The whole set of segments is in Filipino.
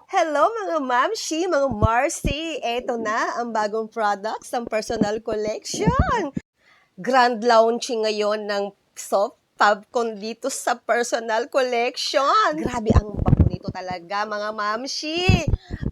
Hello mga mamshi, mga Marcy! Eto na ang bagong products ng Personal Collection. Grand launching ngayon ng soft Fabcon dito sa Personal Collection. Grabe ang bango nito talaga mga mamshi.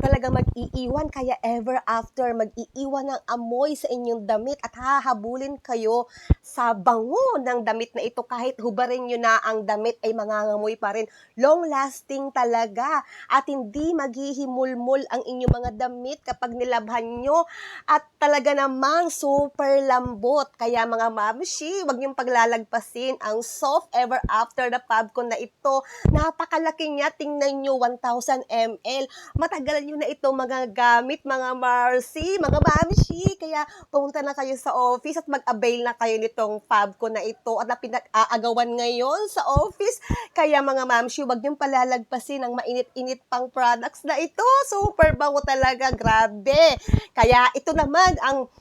Talaga mag-iiwan kaya ever after mag-iiwan ng amoy sa inyong damit at hahabulin kayo sa bango ng damit na ito kahit hubarin nyo na ang damit ay mangangamoy pa rin. Long lasting talaga at hindi maghihimulmul ang inyong mga damit kapag nilabhan nyo at talaga namang super lambot. Kaya mga mamshi, wag niyong paglalagpasin ang soft ever after na Fabcon na ito. Napakalaki niya, tingnan nyo 1,000 ml. Matagal nyo na ito mga gamit, mga Marcy, mga mamshi. Kaya pumunta na kayo sa office at mag-avail na kayo nitong Fabcon na ito at na pinag-aagawan ngayon sa office. Kaya mga mamshi, wag niyong palalagpasin ang mainit-init pang products na ito. Super bango talaga, grabe. Kaya ito naman ang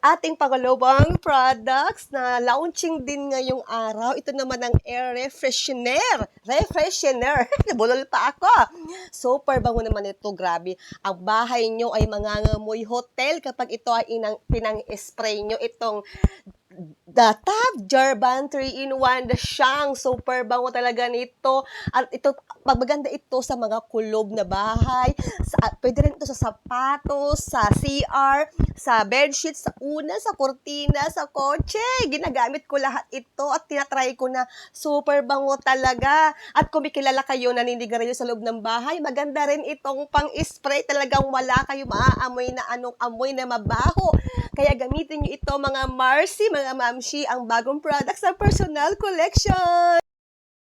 ating pangalawang products na launching din ngayong araw. Ito naman ang air refreshener. Nabulol pa ako. Super bango naman ito, grabe. Ang bahay nyo ay mangangamoy hotel kapag ito ay pinang-spray nyo itong The Top Jarban 3-in-1 The Shang. Super bango talaga nito. At ito, maganda ito sa mga kulob na bahay. Pwede rin ito sa sapatos, sa CR, sa bedsheet, sa una, sa kurtina, sa kotse. Ginagamit ko lahat ito at tinatry ko na super bango talaga. At kung may kilala kayo naninigarilyo sa loob ng bahay, maganda rin itong pang-spray. Talagang wala kayo maaamoy na anong amoy na mabaho. Kaya gamitin nyo ito mga Marcy, mga Mamshi, ang bagong products sa Personal Collection.